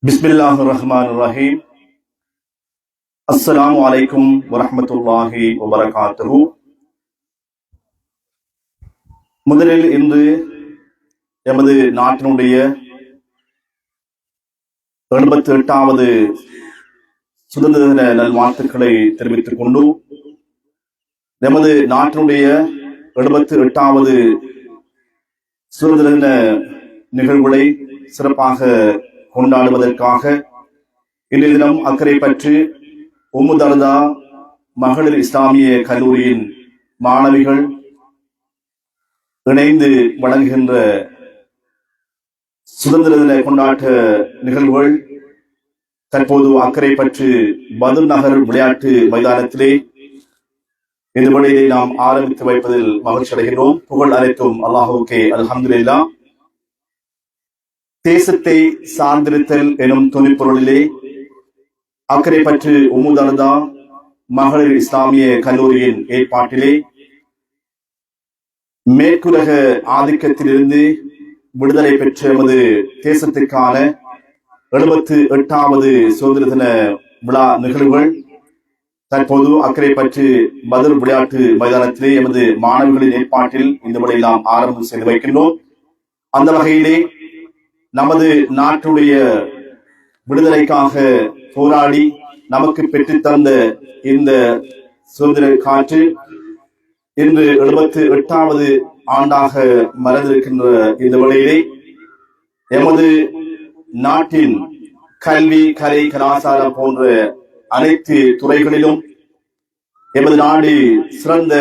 பிஸ்மில்லாஹிர்ரஹ்மானிர்ரஹீம். அஸ்ஸலாமு அலைக்கும் வரஹ்மத்துல்லாஹி வபரகாத்துஹு. முதலில் இன்று எமது நாட்டினுடைய 78வது சுதந்திர தின நல்வாழ்த்துக்களை தெரிவித்துக் கொண்டு எமது நாட்டினுடைய 78வது சுதந்திர தின நிகழ்வுகளை சிறப்பாக கொண்டாடுவதற்காக இன்றைய தினம் அக்கரைப்பற்று உம்மு தர்தா மகளிர் இஸ்லாமிய கல்லூரியின் மாணவிகள் இணைந்து வழங்குகின்ற சுதந்திர தின கொண்டாட்ட நிகழ்வுகள் தற்போது அக்கரைப்பற்று பதுர் நகர் விளையாட்டு மைதானத்திலே இந்த வழியை நாம் ஆரம்பித்து வைப்பதில் மகிழ்ச்சி அடைகிறோம். புகழ் அனைத்தும் அல்லாஹுக்கே, அல்ஹம்துலில்லாஹ். தேசத்தை சார்ந்திருத்தல் எனும் துணிப்பொருளிலே அக்கரைப்பற்று உம்மு தர்தா மகளிர் இஸ்லாமிய கல்லூரியின் ஏற்பாட்டிலே மேற்குலக ஆதிக்கத்திலிருந்து விடுதலை பெற்ற எமது தேசத்திற்கான 78வது சுதந்திர தின விழா நிகழ்வுகள் தற்போது அக்கரைப்பற்று பதுர் விளையாட்டு மைதானத்திலே எமது மாணவர்களின் ஏற்பாட்டில் இந்த முறை நாம் ஆரம்பம் செய்து வைக்கின்றோம். அந்த வகையிலே நமது நாட்டுடைய விடுதலைக்காக போராடி நமக்கு பெற்றுத்தந்த இந்த சுதந்திர காற்று இன்று 78வது ஆண்டாக மலர்ந்திருக்கின்ற இந்த வேளையிலே எமது நாட்டின் கல்வி, கலை, கலாச்சாரம் போன்ற அனைத்து துறைகளிலும் எமது நாடு சிறந்த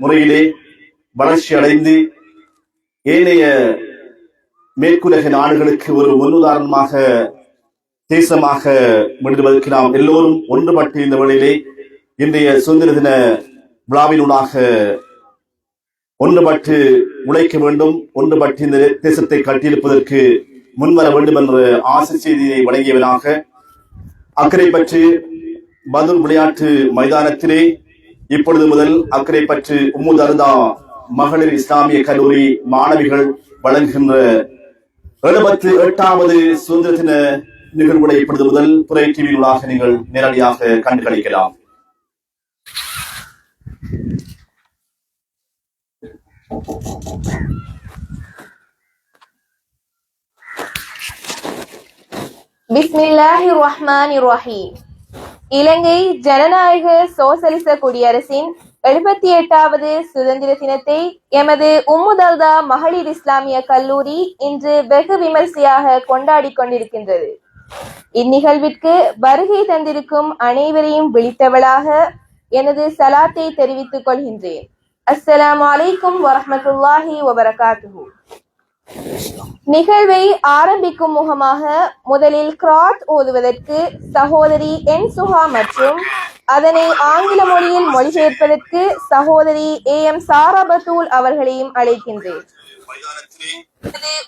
முறையிலே வளர்ச்சி அடைந்து ஏனைய மேற்குலக நாடுகளுக்கு ஒரு முன்னுதாரணமாக தேசமாக விடுவதற்கு நாம் எல்லோரும் ஒன்றுபட்டு இந்த வழியிலே இன்றைய சுதந்திர தின விழாவினூடாக ஒன்றுபட்டு உழைக்க வேண்டும், ஒன்றுபட்டு இந்த தேசத்தை கட்டியெழுப்பதற்கு முன்வர வேண்டும் என்ற ஆசை செய்தியை வழங்கியவனாக அக்கரைப்பற்று பதுர் விளையாட்டு மைதானத்திலே இப்பொழுது முதல் அக்கரைப்பற்று உம்மு தர்தா மகளிர் இஸ்லாமிய கல்லூரி மாணவிகள் வழங்குகின்ற 78வது சுதந்திர தின நிகழ்வுகளை இப்பொழுது முதல் துறை டிவியூடாக நீங்கள் நேரடியாக கண்டுகளிக்கலாம். பிஸ்மில்லாஹிர் ரஹ்மானிர் ரஹீம். இலங்கை ஜனநாயக சோசலிச குடியரசின் 78வது சுதந்திர தினத்தை எமது உம்மு தர்தா மகளிர் இஸ்லாமிய கல்லூரி இன்று வெகு விமர்சையாக கொண்டாடி கொண்டிருக்கின்றது. இந்நிகழ்விற்கு வருகை தந்திருக்கும் அனைவரையும் விழித்தவளாக எனது சலாத்தை தெரிவித்துக் கொள்கின்றேன். அஸ்ஸலாமு அலைக்கும் வரஹ்மத்துல்லாஹி வபரகாத்துஹு. நிகழ்வை ஆரம்பிக்கும் முகமாக முதலில் கிராத் ஓதுவதற்கு சகோதரி என் சுஹா மற்றும் அதனை ஆங்கில மொழியில் மொழிபெயர்ப்பதற்கு சகோதரி AM சாரா பத்தூல் அவர்களையும் அழைக்கின்றேன்.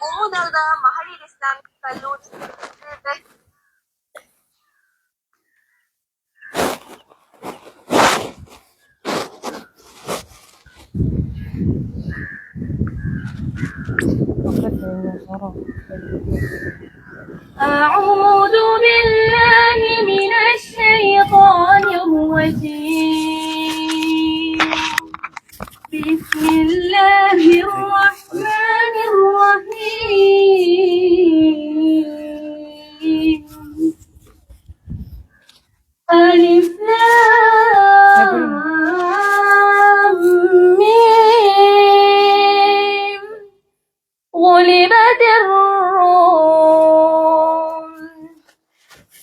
உம்மு தர்தா மகளிர் இஸ்லாமிய கல்லூரி أعوذ بالله من الشيطان الرجيم. بسم الله الرحمن الرحيم. ألف لام ميم. غلبت الروم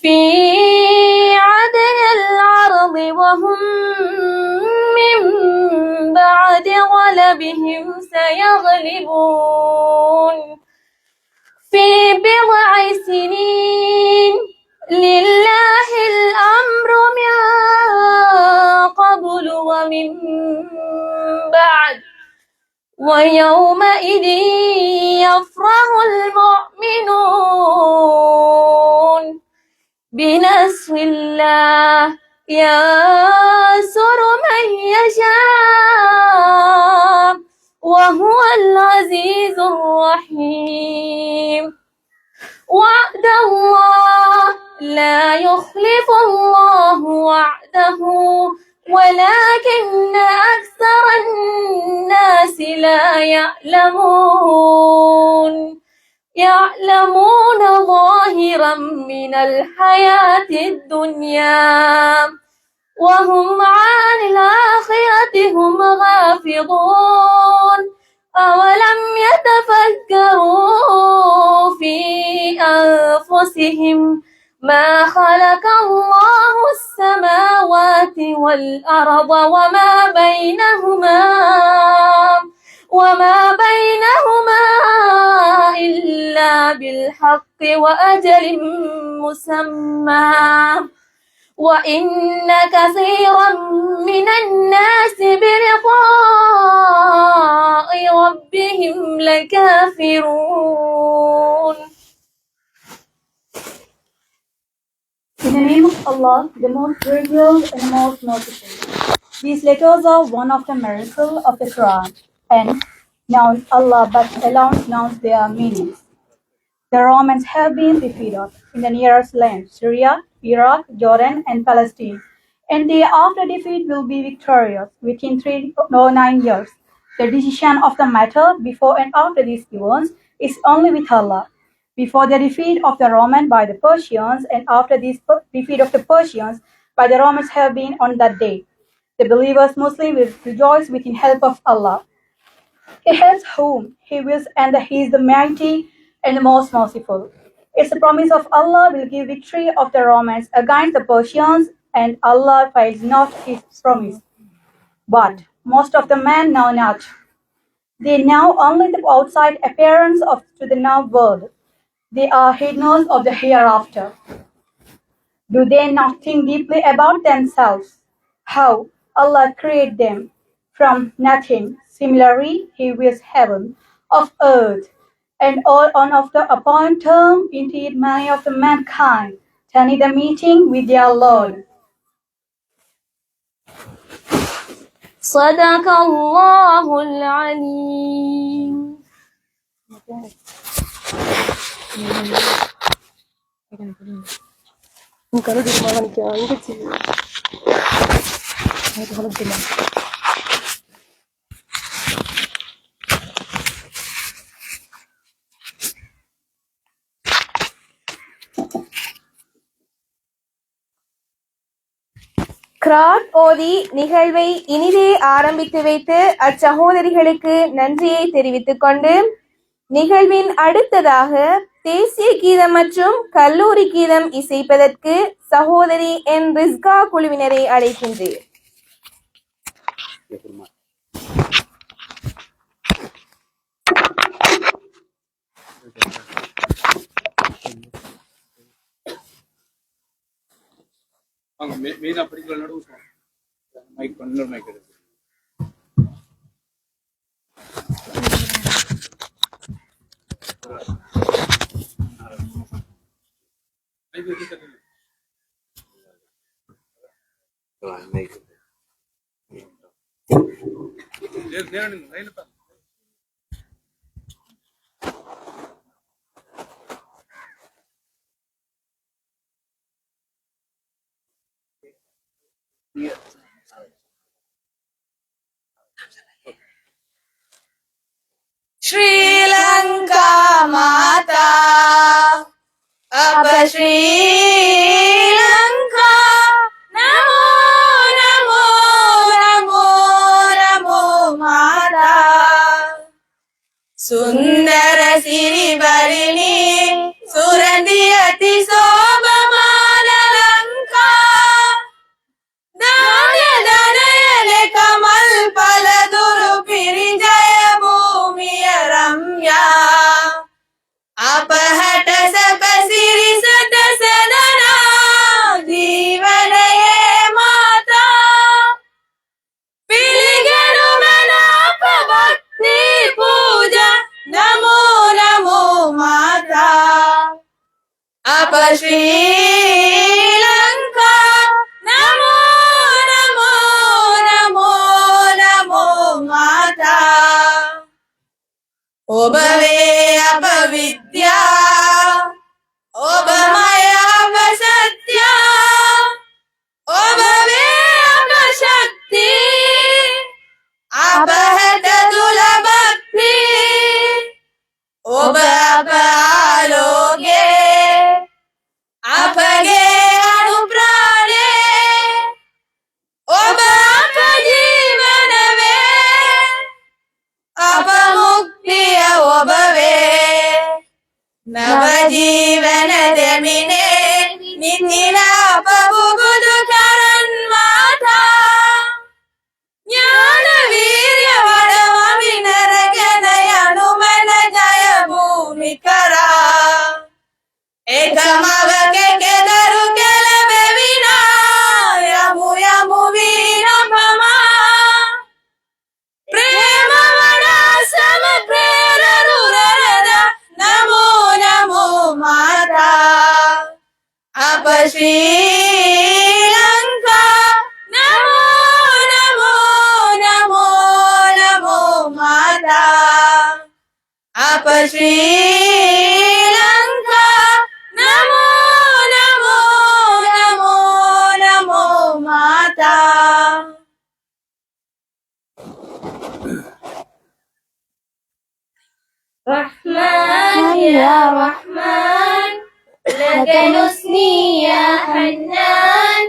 في عدن الأرض وهم من بعد غلبهم سيغلبون في بضع سنين. لله الأمر من قبل ومن بعد ويومئذ يفرح المؤمنون بنصر الله ينصر من يشاء وهو العزيز الرحيم. وعد الله لا يخلف الله وعده ولكن أكثر الناس لا يعلمون ظاهرا من الحياة الدنيا وهم عن الآخرة هم غافلون أولم يتفكروا في أنفسهم ما خلق الله السماوات والأرض وما بينهما إلا بالحق وأجل مسمى وإن كثيرا من الناس بلقاء ربهم لكافرون. In the name of Allah, the most gracious and most merciful. These letters are one of the miracles of the Quran, and none Allah but alone knows their meanings. The Romans have been defeated in the nearest land, Syria, Iraq, Jordan, and Palestine, and they after defeat will be victorious within 3 or 9 years. The decision of the matter before and after these events is only with Allah. Before the defeat of the Romans by the Persians and after this defeat of the Persians by the Romans have been on that day. The believers Muslims will rejoice within help of Allah. He helps whom He wills, and He is the mighty and the most merciful. It's the promise of Allah will give victory of the Romans against the Persians, and Allah fails not His promise. But most of the men know not. They know only the outside appearance to the now world. They are heedless of the hereafter. Do they not think deeply about themselves? How Allah created them from nothing. Similarly, He wills heaven, of earth, and all on of the appointed term. Indeed, many of the mankind turn the meeting with their Lord. صدق الله العليم. கிராத் ஓதி நிகழ்வை இனிதே ஆரம்பித்து வைத்து அச்சகோதரிகளுக்கு நன்றியை தெரிவித்துக் கொண்டு நிகழ்வின் அடுத்ததாக தேசிய கீதம் மற்றும் கல்லூரி கீதம் இசைப்பதற்கு சகோதரி என் ரிஸ்கா குழுவினரை அழைக்கின்றேன். மெயினா படிக்கல நடுவு மைக் பண்ண மைக் எடுத்து Sri Lanka Mata Abba Sri Lanka Namo Namo Namo Namo Mata Sundara Siribarini Surandiyati Sobhamana Lanka Danya Danayale Kamal Paladuru Pirinjaya Bhumiya Ramya Apahata Sapasiri Satasanana Jeevanaye Mata Piliganu Manapa Bhakti Puja Namo Namo Mata Apa Sri Lanka Namo Namo Namo Namo Mata Obave Apavidya Obamaya Vasat නවජීවනදමිනේ නිතිලා පබුබුදු කරන් මාතා ඥාන වීර්ය වඩවා විනරගෙන යනුමන ජය භූමි කරා එකමවක කෙදරු කෙලබෙවිනා යමු යමු වීර පමා ප්‍රේම වඩා සම ප්‍රේරරුරද නමෝ නමෝ මාතා අප ශ්‍රී ලංකා නමෝ නමෝ නමෝ නමෝ මාතා අප ශ්‍රී ලංකා නමෝ නමෝ නමෝ නමෝ මාතා رحمن يا رحمن لك نثني يا حنان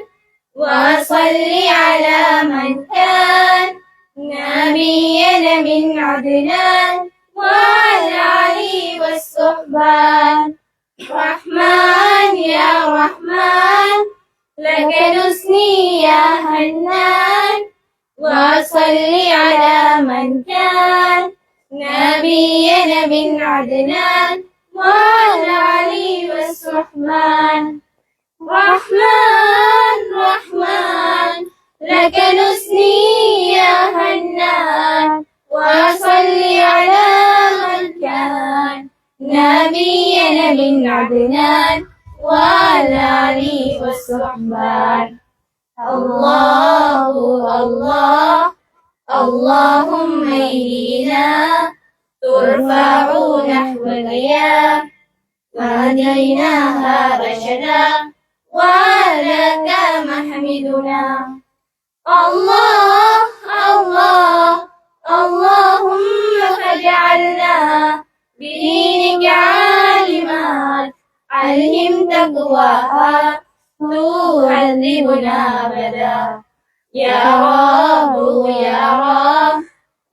وصل على من كان نبينا من عدنان وعلى آله والصحبان رحمن يا رحمن لك نثني يا حنان وصل على من كان نبينا من عدنان وعلى آله والصحبان رحمن رحمن لك نثني يا حنان وصل على من كان نبينا من عدنان وعلى آله والصحبان الله الله اللهم إلينا ترفع نحو الغياب وهديناها رشدا ولك محمدنا الله الله اللهم فاجعلنا بدينك عالمات علم تقواها تعذبنا أبدا يا رب يا رب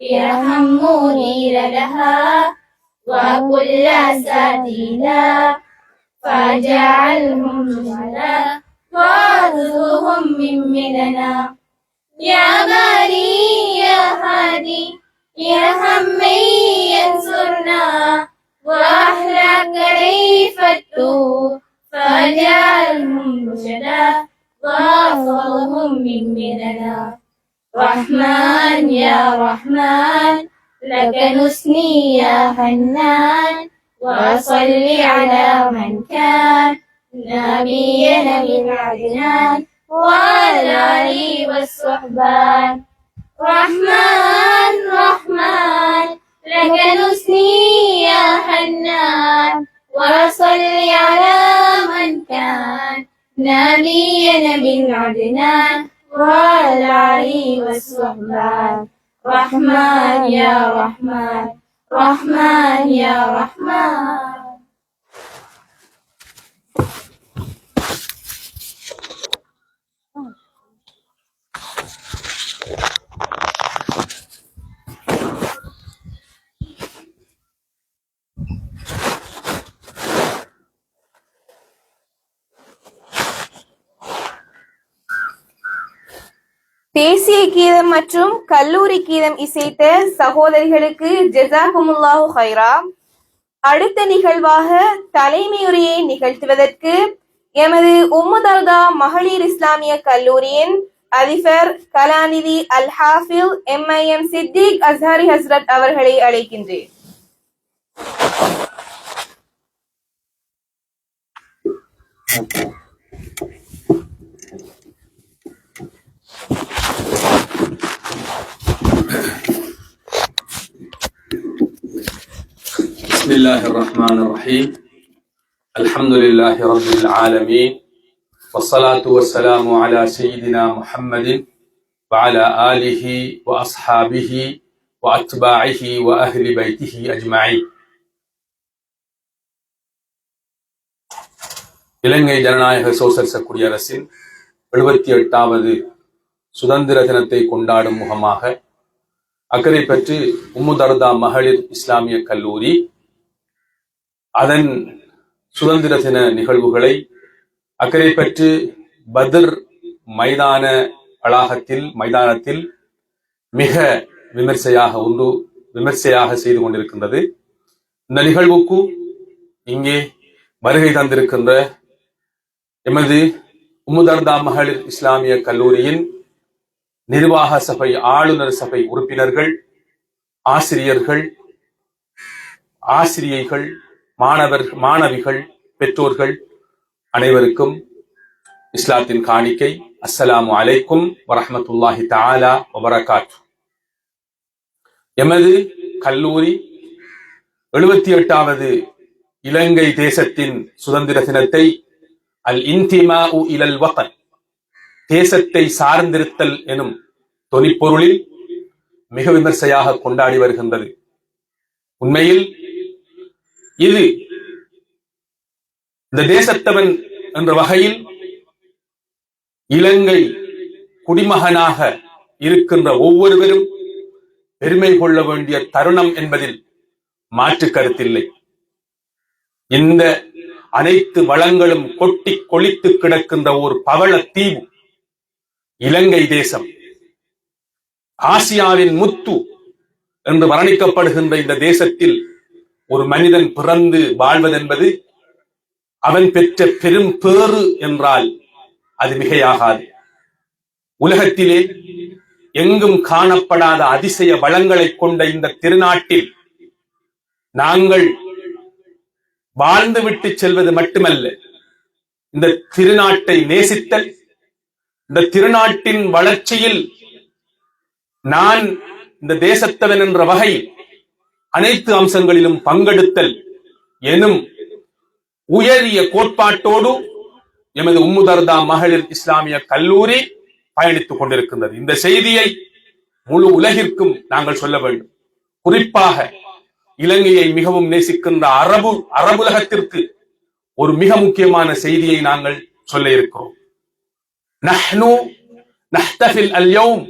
ارحم منير لها وكل أساتذة فاجعلهم لنا وارزقهم من مننا يا باري يا هادي ارحم من ينصرنا وأحرق كيف التوب فاجعلهم رشدا واحفظهم من مننا رحمن يا رحمن لك نثني يا حنان وصل على من كان نبينا من عدنان وعلى آله والصحبان رحمن رحمن لك نثني يا حنان وصل على من كان نبينا من عدنان وعلى آله والصحبان رحمن يا رحمن رحمن يا رحمن தேசிய கீதம் மற்றும் கல்லூரி கீதம் இசைத்த சகோதரிகளுக்கு ஜஸாகுமுல்லாஹு ஹைரா. அடுத்த நிகழ்வாக தலைமையுரையை நிகழ்த்துவதற்கு எமது உம்முதர்தா மகளிர் இஸ்லாமிய கல்லூரியின் அதிபர் கலாநிதி அல் ஹாஃபில் MIM சித்திக் அஸ்ஹாரி ஹஸ்ரத் அவர்களை அழைக்கின்றேன். بسم الله الرحمن الرحيم الحمد لله رب العالمين والصلاة والسلام على سيدنا محمد وعلى آله وأصحابه وأتباعه وأهل بيته أجمعين. இலங்கை ஜனநாயக சோசலிச குடியரசின் 78வது சுதந்திர தினத்தை கொண்டாடும் முகமாக அக்கரைப்பற்று உம்முதர்தா மகளிர் இஸ்லாமிய கல்லூரி அதன் சுதந்திர தின நிகழ்வுகளை அக்கரைப்பற்று பத்ர் மைதான மைதானத்தில் மிக விமர்சையாக செய்து கொண்டிருக்கின்றது. இந்த நிகழ்வுக்கு இங்கே வருகை தந்திருக்கின்ற எமது உம்முதர்தா மகளிர் இஸ்லாமிய கல்லூரியின் நிர்வாக சபை, ஆளுநர் சபை உறுப்பினர்கள், ஆசிரியர்கள், ஆசிரியைகள், மாணவிகள், பெற்றோர்கள் அனைவருக்கும் இஸ்லாத்தின் காணிக்கை. அஸ்ஸலாமு அலைக்கும் வரஹ்மத்துல்லாஹி தஆலா வபரகாத்து. எமது கல்லூரி 78வது இலங்கை தேசத்தின் சுதந்திர தினத்தை அல் இன்திமாஉ இலல் வத்ன், தேசத்தை சார்ந்திருத்தல் எனும் தொனிப்பொருளில் மிக விமர்சையாக கொண்டாடி வருகின்றது. உண்மையில் இது இந்த தேசத்தவன் என்ற வகையில் இலங்கை குடிமகனாக இருக்கின்ற ஒவ்வொருவரும் பெருமை கொள்ள வேண்டிய தருணம் என்பதில் மாற்று கருத்தில்லை. இந்த அனைத்து வளங்களும் கொட்டி கொளித்து கிடக்கின்ற ஒரு பவள தீவு இலங்கை தேசம். ஆசியாவின் முத்து என்று வர்ணிக்கப்படுகின்ற இந்த தேசத்தில் ஒரு மனிதன் பிறந்து வாழ்வதென்பது அவன் பெற்ற பெரும் பேறு என்றால் அது மிகையாகாது. உலகத்திலே எங்கும் காணப்படாத அதிசய வளங்களை கொண்ட இந்த திருநாட்டில் நாங்கள் வாழ்ந்துவிட்டு செல்வது மட்டுமல்ல, இந்த திருநாட்டை நேசித்தல், இந்த திருநாட்டின் வளர்ச்சியில் நான் இந்த தேசத்தவன் என்ற வகையில் அனைத்து அம்சங்களிலும் பங்கெடுத்தல் எனும் உயரிய கோட்பாட்டோடு எமது உம்முதர்தா மகளிர் இஸ்லாமிய கல்லூரி பயணித்துக் கொண்டிருக்கின்றது. இந்த செய்தியை முழு உலகிற்கும் நாங்கள் சொல்ல வேண்டும். குறிப்பாக இலங்கையை மிகவும் நேசிக்கின்ற அரபுலகத்திற்கு ஒரு மிக முக்கியமான செய்தியை நாங்கள் சொல்ல இருக்கிறோம். நஹ்னு நஹ்தஃபில் அல்-யௌம்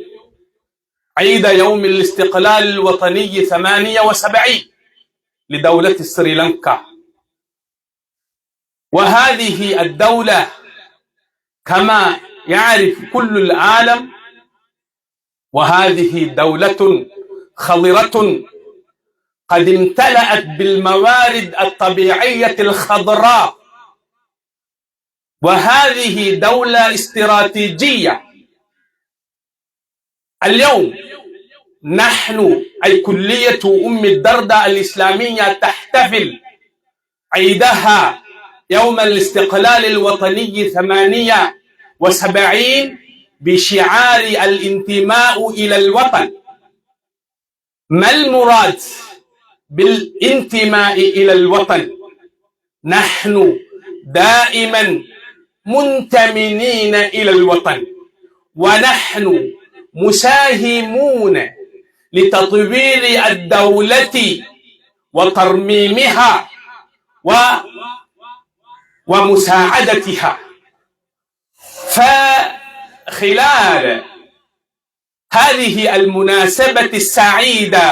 عيد يوم الاستقلال الوطني 78 لدولة سريلانكا، وهذه الدولة كما يعرف كل العالم وهذه دولة خضرة قد امتلأت بالموارد الطبيعية الخضراء، وهذه دولة استراتيجية. اليوم نحن أي كلية أم الدرداء الإسلامية تحتفل عيدها يوم الاستقلال الوطني 78 بشعار الانتماء إلى الوطن. ما المراد بالانتماء إلى الوطن؟ نحن دائما منتمين إلى الوطن، ونحن مساهمون لتطوير الدولة وترميمها ومساعدتها. فخلال هذه المناسبة السعيدة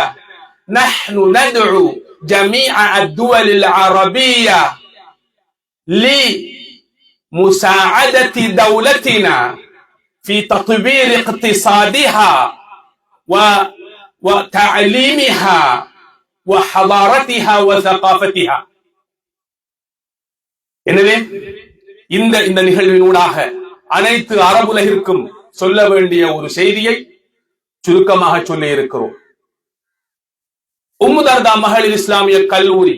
نحن ندعو جميع الدول العربية لمساعدة دولتنا في تطوير اقتصادها وتعليمها وحضارتها وثقافتها. எனவே இந்த நிகழ்வினூடாக அனைத்து அரபுலகிற்கும் சொல்ல வேண்டிய ஒரு செய்தியை சுருக்கமாக சொல்ல இருக்கிறோம். உம்முதர்தா மகளிர் இஸ்லாமிய கல்லூரி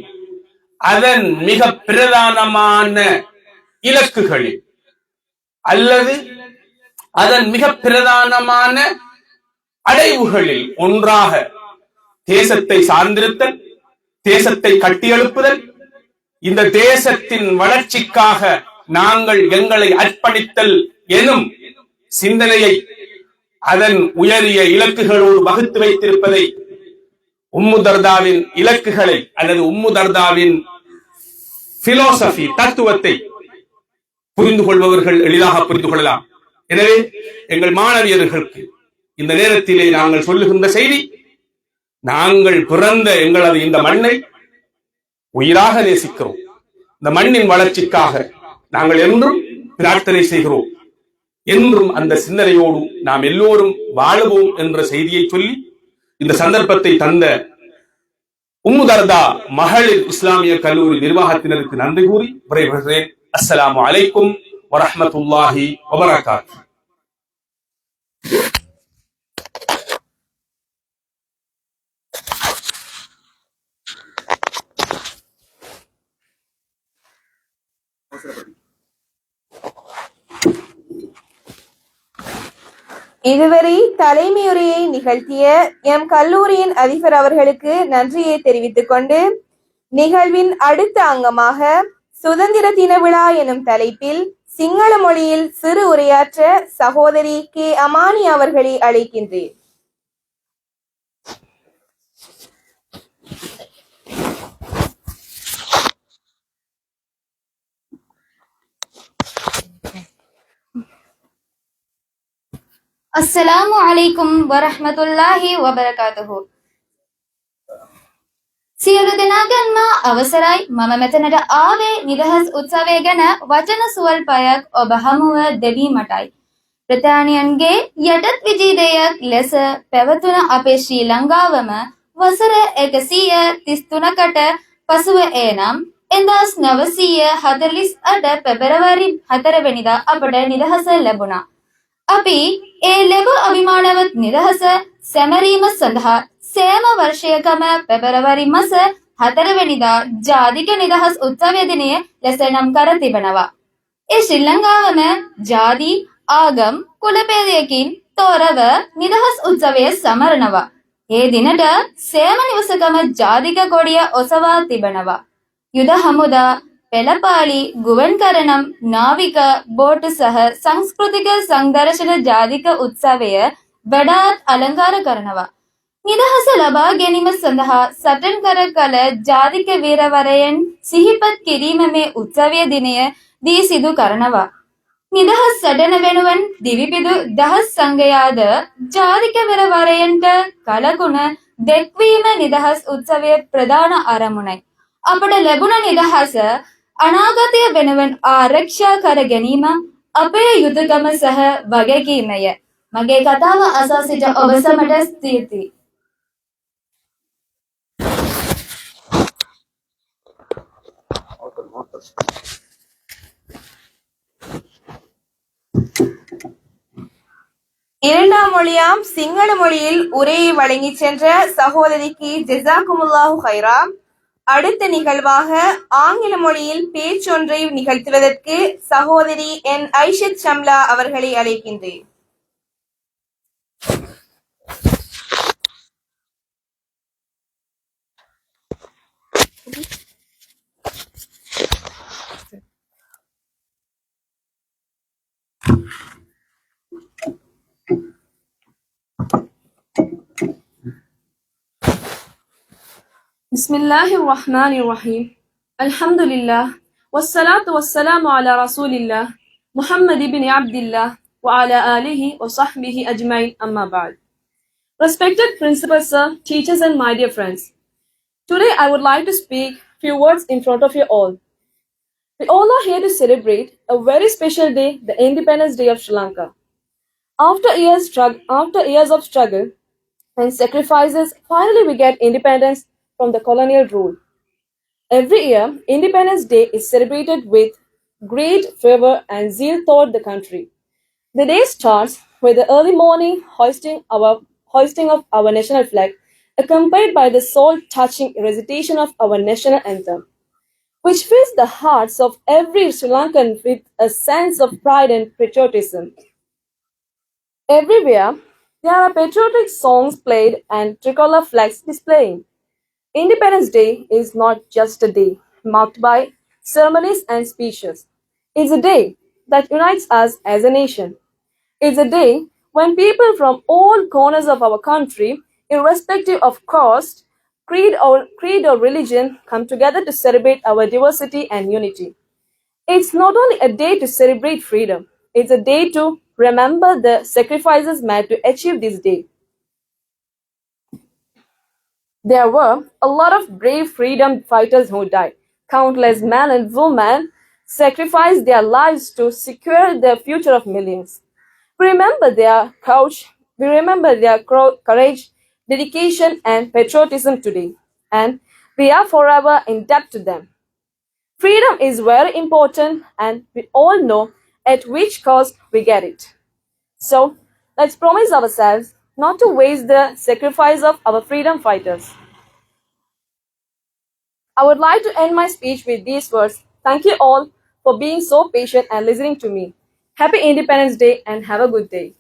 அதன் மிக பிரதானமான இலக்குகளில் அல்லது அதன் மிக பிரதானமான அடைவுகளில் ஒன்றாக தேசத்தை சார்ந்திருத்தல், தேசத்தை கட்டியெழுப்புதல், இந்த தேசத்தின் வளர்ச்சிக்காக நாங்கள் எங்களை அர்ப்பணித்தல் எனும் சிந்தனையை அதன் உயரிய இலக்குகளோடு வகுத்து வைத்திருப்பதை உம்முதர்தாவின் இலக்குகளை அல்லது உம்முதர்தாவின் பிலோசபி தத்துவத்தை புரிந்து கொள்பவர்கள் எளிதாக புரிந்து கொள்ளலாம். எனவே எங்கள் மாணவியர்களுக்கு இந்த நேரத்திலே நாங்கள் சொல்லுகின்ற செய்தி, நாங்கள் பிறந்த எங்களது இந்த மண்ணை உயிராக நேசிக்கிறோம். இந்த மண்ணின் வளர்ச்சிக்காக நாங்கள் என்றும் பிரார்த்தனை செய்கிறோம். என்றும் அந்த சிந்தனையோடு நாம் எல்லோரும் வாழுவோம் என்ற செய்தியை சொல்லி இந்த சந்தர்ப்பத்தை தந்த உம்மு தர்தா மகளிர் இஸ்லாமிய கல்லூரி நிர்வாகத்தினருக்கு நன்றி கூறி விடைபெறுகிறேன். அஸ்ஸலாமு அலைக்கும் வரஹ்மத்துல்லாஹி வபரகாத்துஹு. இதுவரை தலைமையுரையை நிகழ்த்திய எம் கல்லூரியின் அதிபர் அவர்களுக்கு நன்றியை தெரிவித்துக் கொண்டு நிகழ்வின் அடுத்த அங்கமாக சுதந்திர தின விழா எனும் தலைப்பில் சிங்கள மொழியில் சிறு உரையாற்ற சகோதரி கே அமானி அவர்களை அழைக்கின்றேன். Assalamu alaikum warahmatullahi wabarakatuh. සියලු දෙනාගන්ම අවසරයි. මම මෙතනට ආවේ නිදහස් උත්සවය ගැන වචන සුවල්පයක් ඔබ හමුව දෙවීමටයි. ප්‍රධානියන්ගේ යටත් විජීදයක් ලෙස පැවතුන අපේ ශ්‍රී ලංකාවම වසර 133කට පසුව එනම් 1948 පෙබරවාරි 4 වෙනිදා අපට නිදහස ලැබුණා. අපි ඒ ලැබූ අභිමානවත් නිදහස සැමරීම සඳහා සෑම වර්ෂයකම පෙබරවාරි මාස 4 වෙනිදා ජාතික නිදහස් උත්සවය දිනය ලෙස නම් කර තිබෙනවා. ඒ ශ්‍රී ලංකාවම ජාති ආගම් කුලපේදයකින් තොරව නිදහස් උත්සවය සමරනවා. ඒ දිනට සෑම නිවසකම ජාතික කොඩිය ඔසවා තිබෙනවා. යුද හමුදා පෙළපාලි ගුවන්කරනම් නාවික බෝට් සහ සංස්කෘතික සංදර්ශන ජාතික උත්සවය වඩාත් අලංකාර කරනවා. නිදහස ලබා ගැනීම සඳහා සටන් කර කල ජාතික වීරවරයන් සිහිපත් කිරීම මේ උත්සවය දිනය දී සිදු කරනවා. නිදහස් සටන වෙනුවෙන් දිවිපිදු දහස් සංඝයාද ජාතික වීරවරයන්ට කලගුණ දැක්වීම නිදහස් උත්සවයේ ප්‍රධාන අරමුණයි. අපට ලැබුණ නිදහස අනාගතය වෙනුවෙන් ආරක්ෂා කර ගැනීම අපේ යුතුකම සහ වගකීමය. මගේ කතාව අසා සිට ඔබ සමට ස්තුතියි. இரண்டாம் மொழியாம் சிங்கள மொழியில் உரையை வழங்கிச் சென்ற சகோதரிக்கு ஜெசாக்குமுல்லாஹு ஹைரா. அடுத்த நிகழ்வாக ஆங்கில மொழியில் பேச்சொன்றை நிகழ்த்துவதற்கு சகோதரி என் ஐஷத் ஷம்லா அவர்களை அழைக்கின்றேன். Bismillahir Rahmanir Rahim. Alhamdulillah. Wassalatu wassalamu ala Rasulillah. Muhammad ibn Abdullah wa ala alihi wa sahbihi ajmain amma ba'd. Respected principal sir, teachers and my dear friends. Today I would like to speak few words in front of you all. We all are here to celebrate a very special day, the Independence Day of Sri Lanka. After years of struggle and sacrifices, finally we get independence from the colonial rule. Every year, Independence Day is celebrated with great fervor and zeal throughout the country. The day starts with the early morning hoisting of our national flag, accompanied by the soul-touching recitation of our national anthem, which fills the hearts of every Sri Lankan with a sense of pride and patriotism. Everywhere, there are patriotic songs played and tricolor flags displaying. Independence Day is not just a day marked by ceremonies and speeches. It's a day that unites us as a nation. It's a day when people from all corners of our country, irrespective of caste, creed or religion, come together to celebrate our diversity and unity. It's not only a day to celebrate freedom, it's a day to remember the sacrifices made to achieve this day. There were a lot of brave freedom fighters who died, countless men and women sacrificed their lives to secure the future of millions. We remember their courage, dedication, and patriotism today, and we are forever in debt to them. Freedom is very important, and we all know at which cost we get it. So, let's promise ourselves not to waste the sacrifice of our freedom fighters. I would like to end my speech with these words. Thank you all for being so patient and listening to me. Happy Independence Day and have a good day.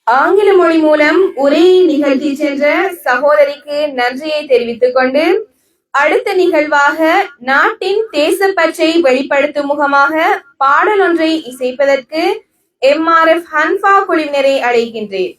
ஆங்கில மொழி மூலம் உரையை நிகழ்த்தி சென்ற சகோதரிக்கு நன்றியை தெரிவித்துக் கொண்டு அடுத்த நிகழ்வாக நாட்டின் தேசப்பற்றை வெளிப்படுத்தும் முகமாக பாடல் ஒன்றை இசைப்பதற்கு MRF ஹன்ஃபா குழுவினரை அழைக்கின்றேன்.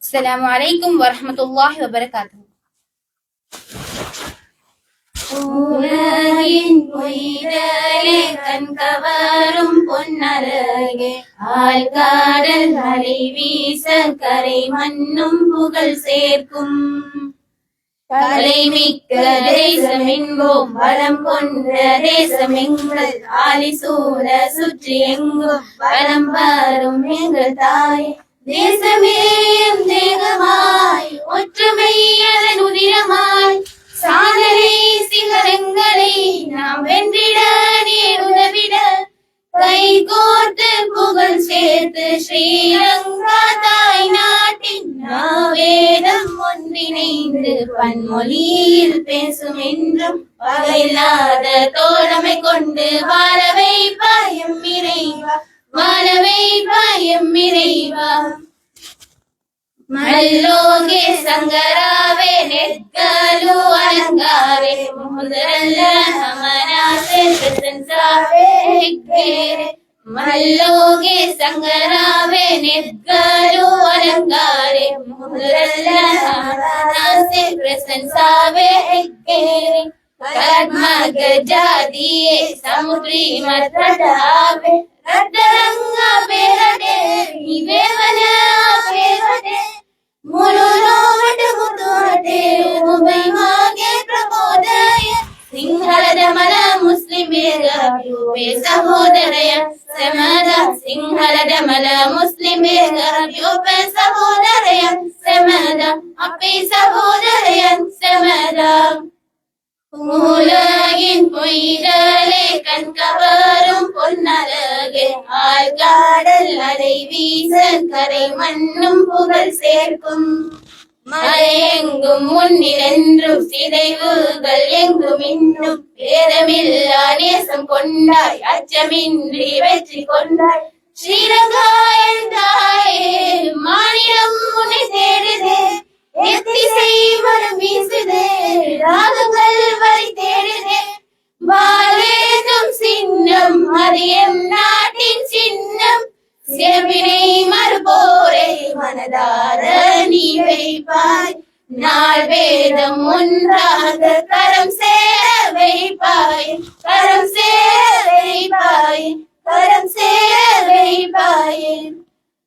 Assalamu alaikum warahmatullahi wabarakatuh. உலகின் பொய்தலே கண்கவரும் பொன்னரகே ஆழ்காடல் அலை வீச கரை மண்ணும் புகழ் சேர்க்கும் கலைமிக்க தேசமெங்கும் வளம் கொண்ட தேசமெங்கள் ஆலி சூழ சுற்றி எங்கும் வளம் வரும் எங்கள் தாய் தேசமே தேகமாய் ஒற்றுமை அதன் உதிரமாய் சாதனை சிகரங்களை நாம் வென்றிட நீர் உதவிட கை கோர்த்து புகழ் சேர்த்து ஸ்ரீலங்கா தாய் நாட்டின் வேதம் ஒன்றிணைந்து பன்மொழியில் பேசும் என்றும் பகையில்லாத தோழமை கொண்டு வாழவை பாயம் இறைவா வாழவை பாயம் இறைவா ಮಲ್ಲೋಗೆ ಸಂಗರಾವೆ ನೆಕ್ಕಲು ಅಲಂಗಾರೆ ಮುದರಲ್ಲ ಹಮನಾಸೆ ಪ್ರಶಂಸಾವೆ ಹೆಗ್ಗೇರೆ ಮಲ್ಲೋಗೆ ಸಂಗರಾವೆ ನೆಕ್ಕಲು ಅಲಂಗಾರೆ ಮುದರಲ್ಲ ಹಮನಾಸೆ ಪ್ರಶಂಸಾವೆ ಹೆಗ್ಗೇರೆ ಕರ್ಮಗ ಜಾತಿಯೇ ಸಮುದ್ರಿ ಮತಡಾವೆ ರಡ್ಡರಂಗ ಬೇರಡೆ ಇವೇವನ ಬೇರಡೆ ಮುರುನೋವಟ ಮುತುವಟೆ ಉಬೈ ಮಾಗೆ ಪ್ರಬೋದಯ ಸಿಂಹಳದ ಮಲ ಮುಸ್ಲಿಮೇರ ಯೋಬೆ ಸಹೋದರಯ ಸಮದ ಸಿಂಹಳದ ಮಲ ಮುಸ್ಲಿಮೇರ ಯೋಬೆ ಸಹೋದರಯ ಸಮದ ಅಪ್ಪಿ ಸಹೋದರಯ ಸಮದ உலகின் பொய்தலே கண்கவரும் பொன்னரகே ஆழ்காடல் அலை வீச கரை மண்ணும் புகழ் சேர்க்கும் மலையெங்கும் முன்னிலென்றும் சிதைவுகள் எங்கும் இன்னும் பேதமில்லா நேசம் கொண்டாய் அச்சமின்றி வெற்றி கொண்டாய் ஸ்ரீலங்கா தாயே மாநிலம் உன்னை தேடுதே எத்திசை மனம் வீசுதே ராகங்கள் வரை தேடுதே வாழேதும் சின்னம் அது எம் நாட்டின் சின்னம் சிறப்பினை மறுபோரை மனதார நீ வைப்பாய் நாள் வேதம் ஒன்றாக கரம் சேர வைப்பாய் கரம் சேர வைப்பாய் கரம் சேர வைப்பாய்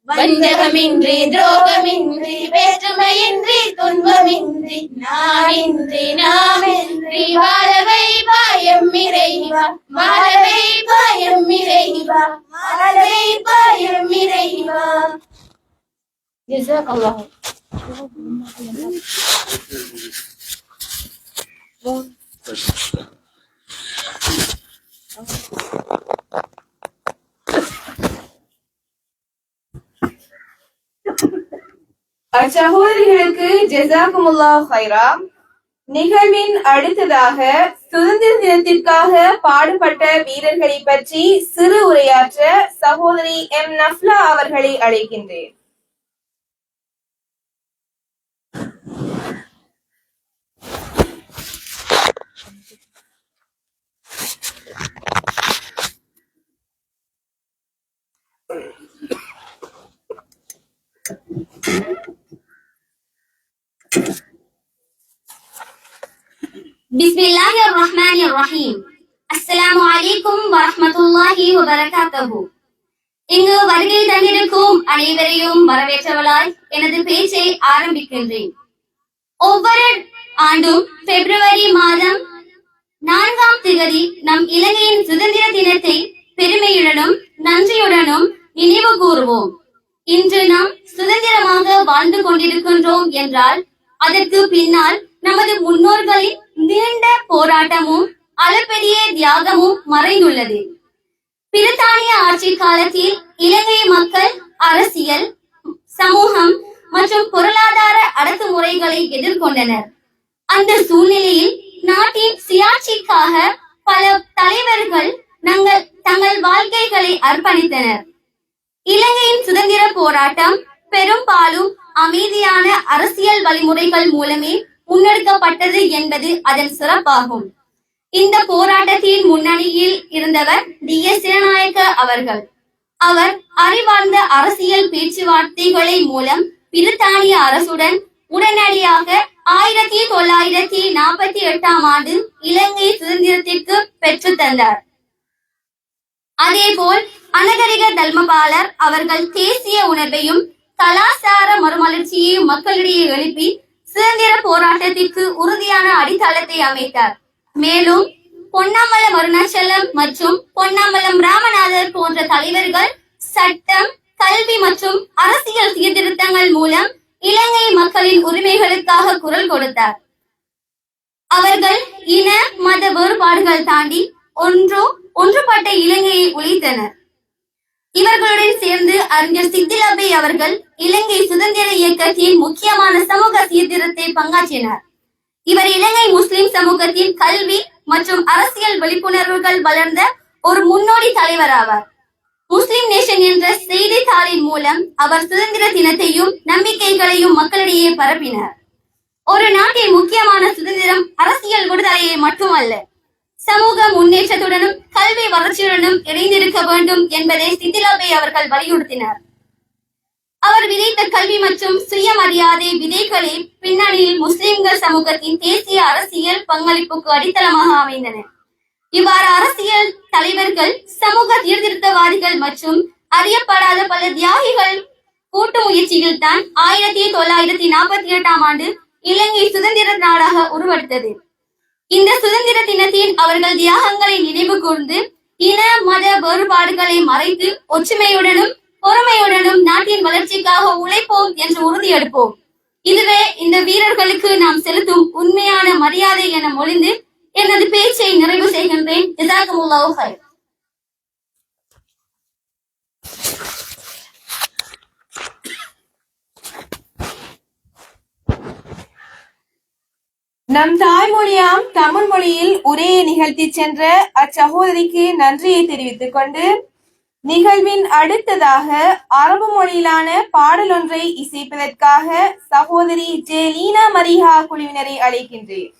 வஞ்சகமின்றி துரோகமின்றி வேற்றுமையின்றி துன்பமின்றி நாமின்றி நாமின்றி வாழவை பாயம் இறைவா வாழவை பாயம் இறைவா வாழவை பாயம் இறைவா. ஜஸாக்கல்லாஹ். அச்சகோதரிகளுக்கு ஜஸாக்குமுல்லாஹ் ஹைரா. நிகழ்வின் அடுத்ததாக சுதந்திர தினத்திற்காக பாடுபட்ட வீரர்களை பற்றி சிறு உரையாற்ற சகோதரி எம் நஃப்லா அவர்களை அழைக்கின்றேன். பிஸ்மில்லாஹிர்ரஹ்மானிர்ரஹீம். அஸ்ஸலாமு அலைக்கும் வரஹ்மத்துல்லாஹி வபரகாத்துஹு. இங்கு வருகை தந்திருக்கும் அனைவரையும் வரவேற்றவளாய் எனது பேச்சை ஆரம்பிக்கின்றேன். ஒவ்வொரு ஆண்டும் பிப்ரவரி மாதம் 4ஆம் திகதி நம் இலங்கையின் சுதந்திர தினத்தை பெருமையுடனும் நன்றியுடனும் நினைவு கூறுவோம். இன்று நாம் சுதந்திரமாக வாழ்ந்து கொண்டிருக்கின்றோம் என்றால் அதற்கு பின்னால் நமது முன்னோர்களின் நீண்ட போராட்டமும் அளப்பெரிய தியாகமும் மறைந்துள்ளது. பிரித்தானிய ஆட்சி காலத்தில் இலங்கை மக்கள் அரசியல், சமூகம் மற்றும் பொருளாதார அடக்குமுறைகளை எதிர்கொண்டனர். அந்த சூழ்நிலையில் நாட்டின் சுயாட்சிக்காக பல தலைவர்கள் தங்கள் வாழ்க்கைகளை அர்ப்பணித்தனர். இலங்கையின் சுதந்திர போராட்டம் பெரும்பாலும் அமைதியான அரசியல் வழிமுறைகள் மூலமே முன்னெடுக்கப்பட்டது என்பது அதன் சிறப்பாகும். இந்த போராட்டத்தின் முன்னணியில் இருந்தவர் DS சேனநாயக்க அவர்கள். அவர் அறிவார்ந்த அரசியல் பேச்சுவார்த்தைகளை மூலம் பிரித்தானிய அரசுடன் உடனடியாக 1948ஆம் ஆண்டு இலங்கை சுதந்திரத்திற்கு பெற்று தந்தார். அதேபோல் அனகரிக தல்மபாலர் அவர்கள் தேசிய உணர்வையும் கலாச்சார மறுமலர்ச்சியையும் மக்களிடையே எழுப்பி சுதந்திர போராட்டத்திற்கு உறுதியான அடித்தளத்தை அமைத்தார். மேலும் பொன்னம்பலம் அருணாச்சலம் மற்றும் பொன்னம்பலம் ராமநாதர் போன்ற தலைவர்கள் சட்டம், கல்வி மற்றும் அரசியல் சீர்திருத்தங்கள் மூலம் இலங்கை மக்களின் உரிமைகளுக்காக குரல் கொடுத்தார். அவர்கள் இன மத வேறுபாடுகள் தாண்டி ஒன்றுபட்ட இலங்கையை உழைத்தனர். இவர்களுடன் சேர்ந்து அறிஞர் சித்திலபை அவர்கள் இலங்கை சுதந்திர இயக்கத்தின் முக்கியமான சமூக சீர்திருத்தத்தை பங்காற்றினார். இவர் இலங்கை முஸ்லிம் சமூகத்தின் கல்வி மற்றும் அரசியல் விழிப்புணர்வுகள் வளர்ந்த ஒரு முன்னோடி தலைவர் ஆவார். முஸ்லிம் நேஷன் என்ற செய்தித்தாளின் மூலம் அவர் சுதந்திர தினத்தையும் நம்பிக்கைகளையும் மக்களிடையே பரப்பினார். ஒரு நாட்டின் முக்கியமான சுதந்திரம் அரசியல் விடுதலையை மட்டுமல்ல, சமூக முன்னேற்றத்துடனும் கல்வி வளர்ச்சியுடனும் இணைந்திருக்க வேண்டும் என்பதை சித்திலபை அவர்கள் வலியுறுத்தினார். அவர் விதைத்த கல்வி மற்றும் சுயமரியாதை விதைகளே பின்னணியில் முஸ்லிம்கள் சமூகத்தின் தேசிய அரசியல் பங்களிப்புக்கு அடித்தளமாக அமைந்தன. இவ்வாறு அரசியல் தலைவர்கள், சமூக சீர்திருத்தவாதிகள் மற்றும் அறியப்படாத பல தியாகிகள் கூட்டு முயற்சியில் தான் 1948ஆம் ஆண்டு இலங்கை சுதந்திர நாடாக உருவெடுத்தது. இந்த சுதந்திர தினத்தின் அவர்கள் தியாகங்களை நினைவு கூர்ந்து இன மத வேறுபாடுகளை மறைத்து ஒற்றுமையுடனும் பொறுமையுடனும் நாட்டின் வளர்ச்சிக்காக உழைப்போம் என்று உறுதியெடுப்போம். இதுவே இந்த வீரர்களுக்கு நாம் செலுத்தும் உண்மையான மரியாதை என மொழிந்து எனது பேச்சை நிறைவு செய்கின்றேன். ஜஸாக்குமுல்லாஹு ஹைர். நம் தாய்மொழியாம் தமிழ் மொழியில் உரையை நிகழ்த்தி சென்ற அச்சகோதரிக்கு நன்றியை தெரிவித்துக் கொண்டு நிகழ்வின் அடுத்ததாக அரபு மொழியிலான பாடல் ஒன்றை இசைப்பதற்காக சகோதரி ஜே லீனா மரிஹா குழுவினரை அழைக்கின்றேன்.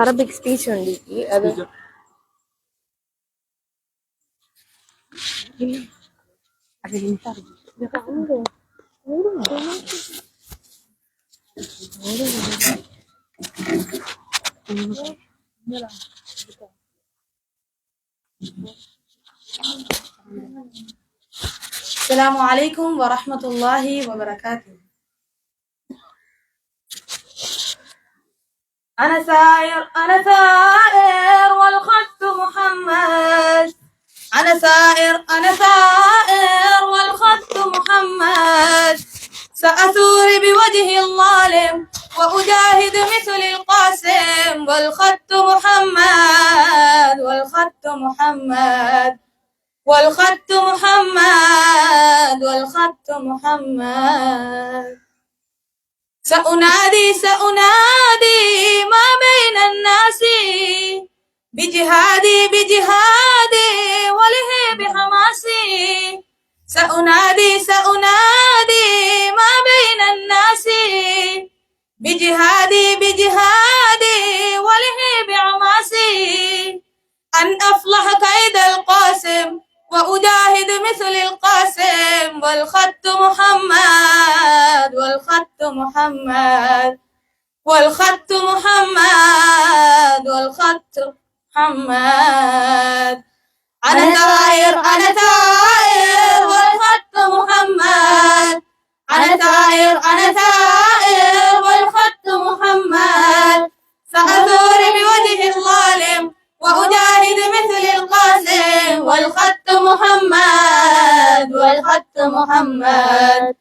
அரபிக் ஸ்பீச் ఉంది அது السلام عليكم ورحمة الله وبركاته. أنا سائر والخط محمد. أنا سائر والخط محمد. سأثور بوجه الظالم وأجاهد مثل القاسم. والخط محمد والخط محمد والخط محمد. سأنادي ما بين الناس بجهادي وله بحماسي. سأنادي ما بين الناس بجهادي وله بعماسي. أن أفلح كيد القاسم وأجاهد مثل القاسم. والخط محمد والخط محمد والخط محمد والخط محمد. أنا ثائر والخط محمد. أنا ثائر والخط محمد. سأثور بوجه الظالم وأجاهد مثل القاسم. والخط محمد والخط محمد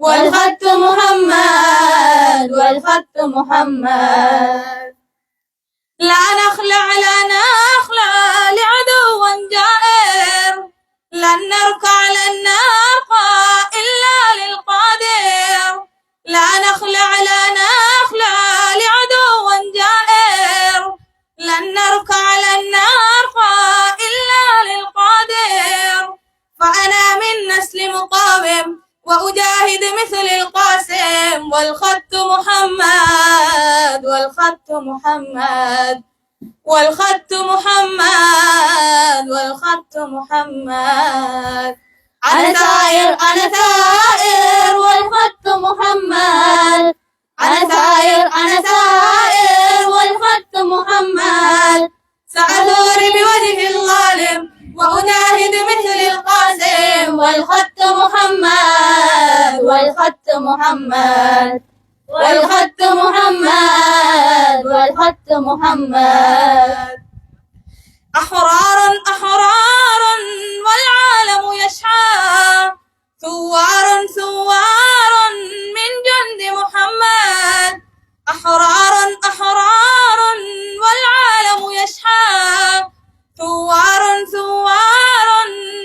والخط محمد والخط محمد. لا نخلع لعدو جائر. لن نركع إلا للقادر. لا نخلع لعدو جائر. لن نركع إلا للقادر. فأنا من نسل مقاوم وأجاهد مثل القاسم. والخط محمد والخط محمد والخط محمد والخط محمد. أنا ثائر والخط محمد. أنا ثائر والخط محمد. سأثور بوجه الظالم وأجاهد مثل القاسم. والخط محمد والخط محمد والخط محمد والخط محمد. أحرار والعالم يشعى. ثوار من جند محمد. أحرار والعالم يشعى. ثوار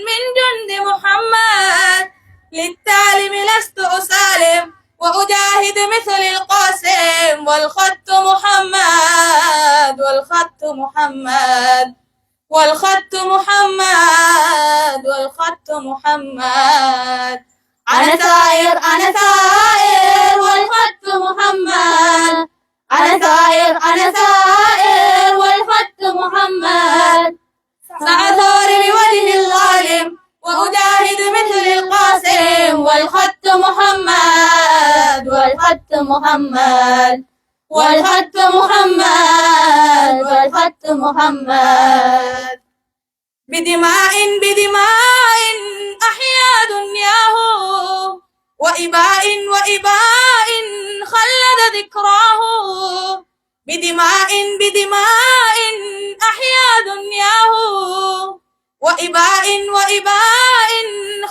من جند محمد. للتعليم لست أسالم وأجاهد مثل القاسم. والخط محمد والخط محمد والخط محمد والخط محمد. أنا ثائر والخط محمد. أنا ثائر والخط محمد. سأثور بوجه الظالم وأجاهد مثل القاسم. والخط محمد والخط محمد والخط محمد والخط محمد. بدماء أحيا دنياه. وإباء خلد ذكراه. بدماء أحيا دنياه. وإباء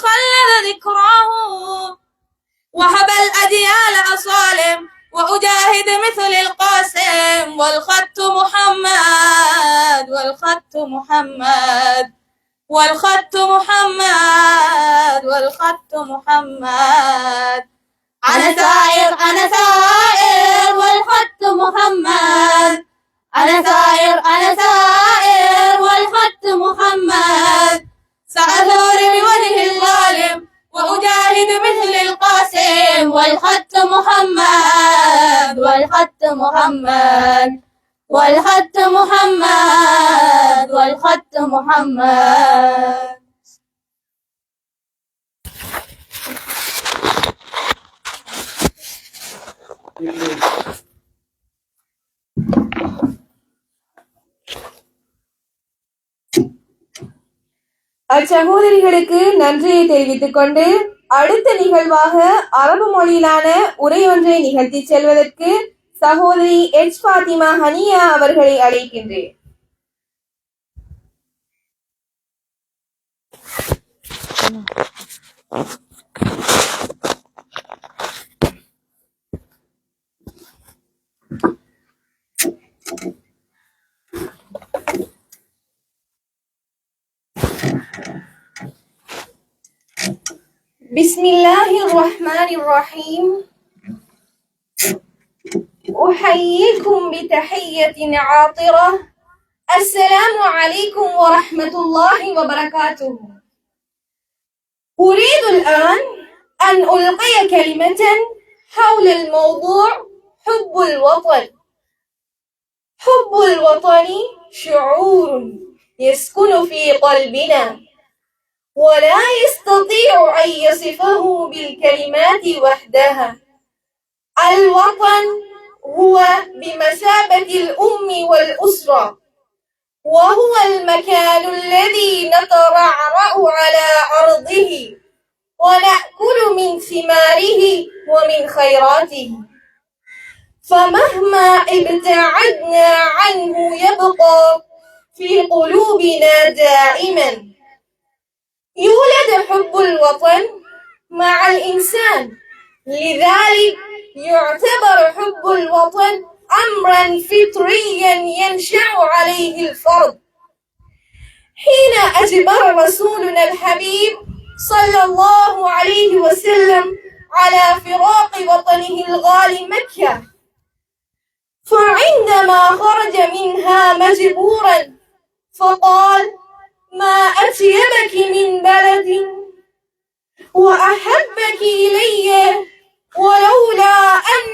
خلد ذكراه. وهب الأجيال أصالم وأجاهد مثل القاسم. والخط محمد والخط محمد والخط محمد والخط محمد. أنا ثائر والخط محمد. أنا ثائر والخط محمد. سأثور بوجه الظالم وأجاهد مثل القاسم. والخط محمد والخط محمد والخط محمد والخط محمد. அச்சகோதரிகளுக்கு நன்றியை தெரிவித்துக் கொண்டு அடுத்த நிகழ்வாக அரபு மொழியிலான உரை ஒன்றை நிகழ்த்தி செல்வதற்கு சகோதரி எச் ஃபாத்திமா ஹனியா அவர்களை அழைக்கின்றேன். بسم الله الرحمن الرحيم. أحييكم بتحية عاطرة. السلام عليكم ورحمة الله وبركاته. أريد الآن أن ألقي كلمة حول الموضوع حب الوطن. حب الوطن شعور يسكن في قلبنا ولا يستطيع أن يصفه بالكلمات وحدها. الوطن هو بمثابة الأم والأسرة، وهو المكان الذي نترعرع على أرضه ونأكل من ثماره ومن خيراته، فمهما ابتعدنا عنه يبقى في قلوبنا دائما. يولد حب الوطن مع الإنسان، لذلك يعتبر حب الوطن أمرا فطريا ينشأ عليه الفرد. حين أجبر رسولنا الحبيب صلى الله عليه وسلم على فراق وطنه الغالي مكة، فعندما خرج منها مجبورا فقال: ما أطيبك من بلد وأحبك إلي، ولولا أن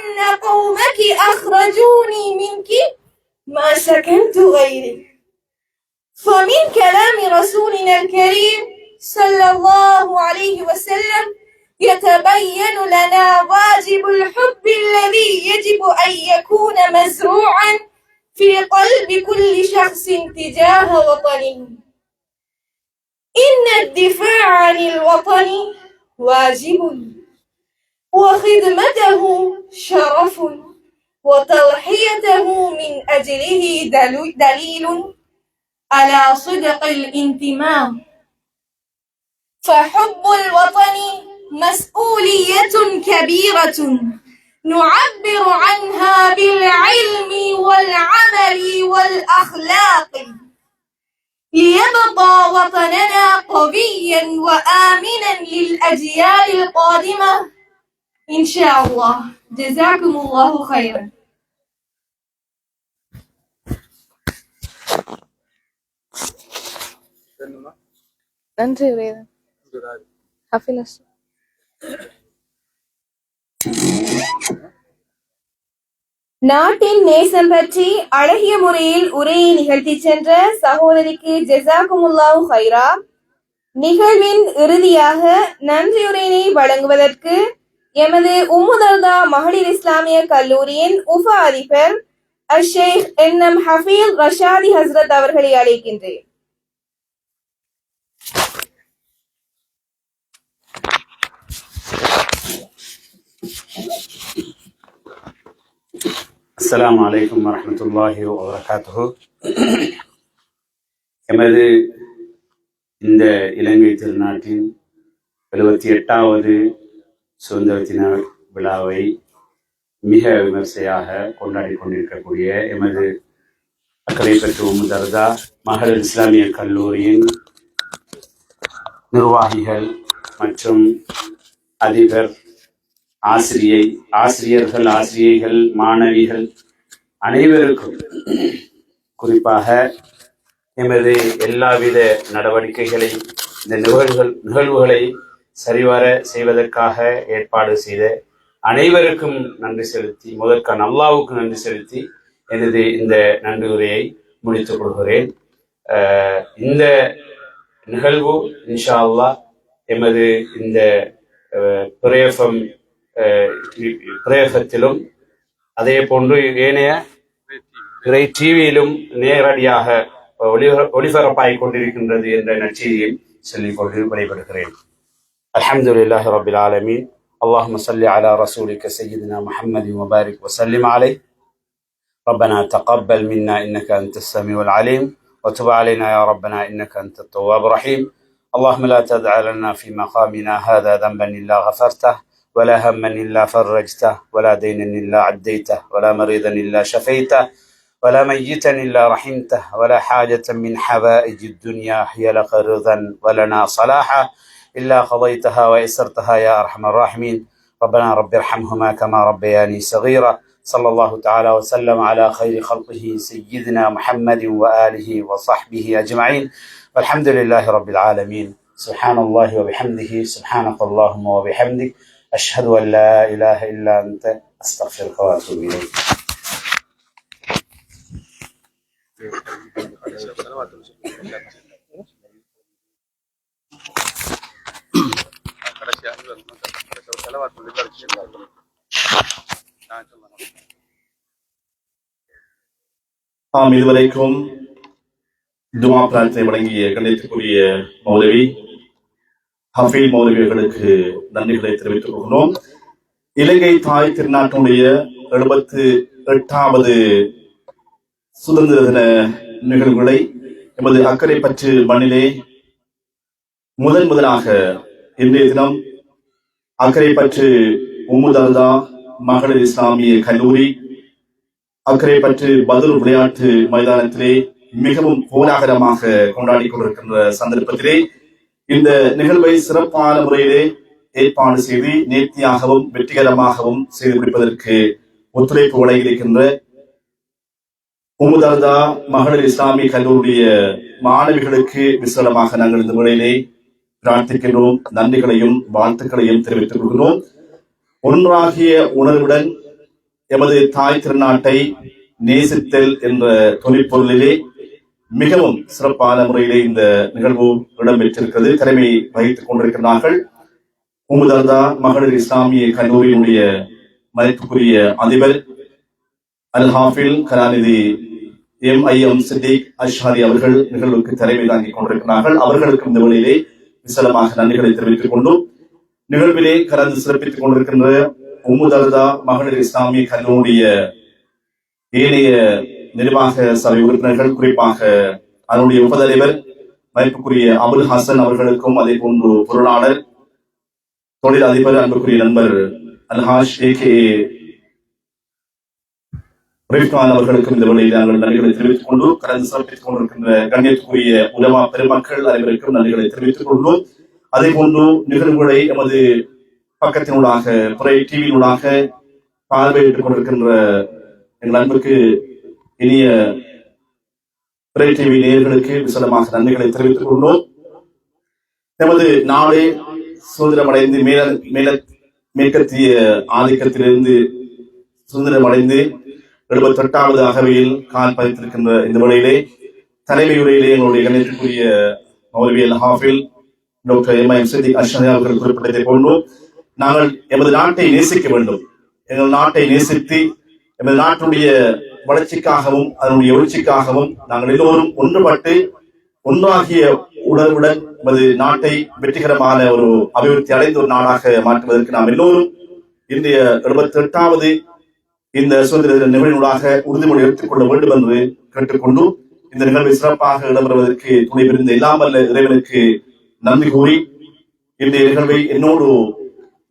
قومك أخرجوني منك ما سكنت غيرك. فمن كلام رسولنا الكريم صلى الله عليه وسلم يتبين لنا واجب الحب الذي يجب أن يكون مزروعا في قلب كل شخص تجاه وطنه. إن الدفاع عن الوطن واجب، وخدمته شرف، وتضحيته من أجله دليل على صدق الانتماء. فحب الوطن مسؤولية كبيرة نعبر عنها بالعلم والعمل والأخلاق، ليبقى وطننا قويا وآمنا للأجيال القادمة إن شاء الله. جزاكم الله خيرا. நன்றி உரையாளர் ஹஃபிலஸ். நாட்டின் நேசம் பற்றி அழகிய முறையில் உரையை நிகழ்த்தி சென்ற சகோதரிக்கு ஜஸாக்குமுல்லாஹு ஹைரா. நிகழ்வின் இறுதியாக நன்றியுரையினை வழங்குவதற்கு எமது உம்முதர்தா மகளிர் இஸ்லாமிய கல்லூரியின் உப அதிபர் அஷேக் என்எம் ஹஃபீல் ரஷாதி ஹஸ்ரத் அவர்களை அழைக்கின்றேன். அஸ்ஸலாமு அலைக்கும் வரஹ்மத்துல்லாஹி வபரகாத்துஹு. எமது இந்த இலங்கை திருநாட்டின் 78வது சுதந்திர தின விழாவை மிக விமர்சையாக கொண்டாடி கொண்டிருக்கக்கூடிய எமது அக்கறை பெற்ற உம்முதர்தா மகளிர் இஸ்லாமிய கல்லூரியின் நிர்வாகிகள் மற்றும் அதிபர், ஆசிரியர்கள், ஆசிரியைகள், மாணவிகள் அனைவருக்கும், குறிப்பாக எமது எல்லாவித நடவடிக்கைகளை, இந்த நிகழ்வுகளை சரிவர செய்வதற்காக ஏற்பாடு செய்த அனைவருக்கும் நன்றி செலுத்தி, முதற்கான அல்லாஹ்வுக்கு நன்றி செலுத்தி எனது இந்த நன்றி உரையை முடித்துக் கொள்கிறேன். இந்த நிகழ்வு இன்ஷா அல்லாஹ் எமது இந்த பிரேஃபத்திலும் அதே போன்று ஏனைய பிறை டிவியிலும் நேரடியாக ஒளிபரப்பாகிக் கொண்டிருக்கின்றது என்ற நற்செய்தியை சொல்லிக் கொண்டு விடைபெறுகிறேன். அல்ஹம்துலில்லாஹி ரப்பில் ஆலமீன். اللهم صل على رسولك سيدنا محمد وبارك وسلم عليه. ربنا تقبل منا إنك أنت السميع العليم وتب علينا يا ربنا إنك أنت التواب الرحيم. اللهم لا تدع لنا في مقامنا هذا ذنبا إلا غفرته، ولا هما إلا فرجته، ولا دينا إلا عديته، ولا مريضا إلا شفيته، ولا ميتا إلا رحمته، ولا حاجة من حوائج الدنيا هي لك رضا ولنا صلاحا إلا قضيتها ويسرتها يا أرحم الراحمين. ربنا رب ارحمهما كما ربياني صغيرا. صلى الله تعالى وسلم على خير خلقه سيدنا محمد وآله وصحبه أجمعين، والحمد لله رب العالمين. سبحان الله وبحمده، سبحانك اللهم وبحمدك، أشهد أن لا إله إلا أنت، أستغفرك وأتوب إليك. இதுவரைக்கும் துஆ பிரார்த்தனை வழங்கிய கண்ணியத்துக்குரிய மௌலவி ஹஃபீல் மௌலவி அவர்களுக்கு நன்றிகளை தெரிவித்துக் கொள்கிறோம். இலங்கை தாய் திருநாட்டினுடைய 78வது சுதந்திர தின நிகழ்வுகளை எமது அக்கறை பற்று மண்ணிலே முதலாக இன்றைய தினம் அக்கறை பற்று உம்முதர்தா மகளிர் இஸ்லாமிய கல்லூரி அக்கறை பற்று பதுல் விளையாட்டு மைதானத்திலே மிகவும் கோலாகலமாக கொண்டாடி கொண்டிருக்கின்ற சந்தர்ப்பத்திலே இந்த நிகழ்வை சிறப்பான முறையிலே ஏற்பாடு செய்து நேர்த்தியாகவும் வெற்றிகரமாகவும் செய்து முடிப்பதற்கு ஒத்துழைப்பு வழங்கியிருக்கின்ற உம்முதர்தா மகளிர் இஸ்லாமிய கல்லூரிய மாணவிகளுக்கு விசேடமாக நாங்கள் இந்த முறையிலே பிரார்த்திக்கின்றோம். நன்றிகளையும் வாழ்த்துக்களையும் தெரிவித்துக் கொள்கிறோம். ஒன்றாகிய உணர்வுடன் எமது தாய் திருநாட்டை நேசித்தல் என்ற தொனிப்பொருளிலே மிகவும் சிறப்பான முறையிலே இந்த நிகழ்வு இடம்பெற்றிருக்கிறது. தலைமை வகித்துக் கொண்டிருக்கிறார்கள் உம்முதர்தா மகளிர் இஸ்லாமிய கல்லூரியினுடைய மதிப்புக்குரிய அதிபர் அல் ஹாஃபில் கலாநிதி MIM சித்திக் அஷ்ஹரி அவர்கள் நிகழ்வுக்கு தலைமை தாங்கிக் கொண்டிருக்கிறார்கள். அவர்களுக்கு இந்த வழியிலே விசலமாக நன்றிகளை தெரிவித்துக் கொண்டும் நிகழ்விலே கலந்து சிறப்பித்துக் கொண்டிருக்கின்ற உம்முதர்தா மகளிர் இஸ்லாமிய கல்லூரிய ஏனைய நிர்வாக சபை உறுப்பினர்கள், குறிப்பாக அதனுடைய உபதலைவர் மதிப்புக்குரிய அபுல் ஹசன் அவர்களுக்கும், அதே போன்று பொருளாளர் தொழில் அதிபர் அன்புக்குரிய நண்பர் அல்ஹாஷ் AKA ரிஃப்கான் அவர்களுக்கும் இந்த வழியில் நாங்கள் நன்றிகளை தெரிவித்துக் கொண்டு கலந்து சிறப்பித்துக் கொண்டிருக்கின்ற கண்ணியத்துக்குரிய உலமா பெருமக்கள் அனைவருக்கும் நன்றிகளை தெரிவித்துக் கொண்டோம். அதே போன்று நிகழ்வுகளை எமது பக்கத்தினூடாக புறை டிவியினூடாக பார்வையிட்டுக் கொண்டிருக்கின்ற எங்கள் அன்புக்கு இனிய புறை டிவி நேயர்களுக்கு விசலமாக நன்றிகளை தெரிவித்துக் கொண்டோம். எமது நாடே சுதந்திரமடைந்து மேற்கத்திய ஆதிக்கத்திலிருந்து சுதந்திரமடைந்து 78வது அகவையில் கால் பதித்திருக்கின்ற இந்த முறையிலே தலைமை உரையிலே எங்களுடைய கணிதத்துக்குரிய மௌலவி அல் ஹாஃபில் டாக்டர் MIM சித்திக் அஷ்ஹரி அவர்கள் குறிப்பிட்டதை போன்று நாங்கள் எமது நாட்டை நேசிக்க வேண்டும். எங்கள் நாட்டை நேசித்து எமது நாட்டுடைய வளர்ச்சிக்காகவும் அதனுடைய எழுச்சிக்காகவும் நாங்கள் எல்லோரும் ஒன்றுபட்டு ஒன்றாகிய உணர்வுடன் எமது நாட்டை வெற்றிகரமான ஒரு அபிவிருத்தி அடைந்த ஒரு நாடாக மாற்றுவதற்கு நாம் எல்லோரும் இன்றைய 78வது இந்த சுதந்திர நிகழ்வினூடாக உறுதிமொழி எடுத்துக் கொள்ள வேண்டும் என்று கேட்டுக்கொண்டு இந்த நிகழ்வை சிறப்பாக இடம்பெறுவதற்கு துணை புரிந்த இல்லாமல் இறைவனுக்கு நன்றி கூறி இந்த நிகழ்வை என்னோடு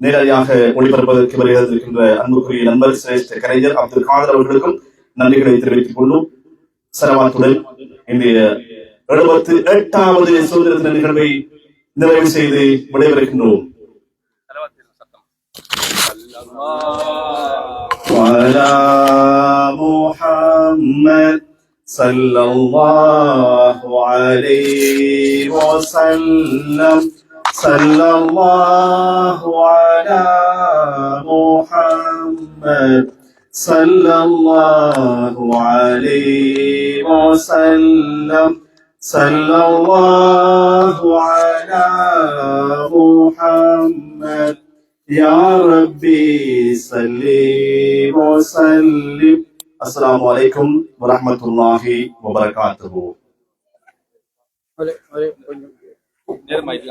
நேரடியாக ஒளிபரப்பதற்கு வருகின்ற அன்புக்குரிய நண்பர் சிரேஷ்ட கலைஞர் அப்துல் காதர் அவர்களுக்கும் நன்றிகளை தெரிவித்துக் கொண்டும் சரவாத்துடன் இன்றைய 78வது சுதந்திர தின நிகழ்வை நிறைவு செய்து விடைபெறுகின்றோம். وعلى محمد صلى الله عليه وسلم صلى الله على محمد صلى الله عليه وسلم صلى الله على محمد يا ربي صل وسلم. السلام عليكم ورحمة الله وبركاته. நேரமாயிட்டு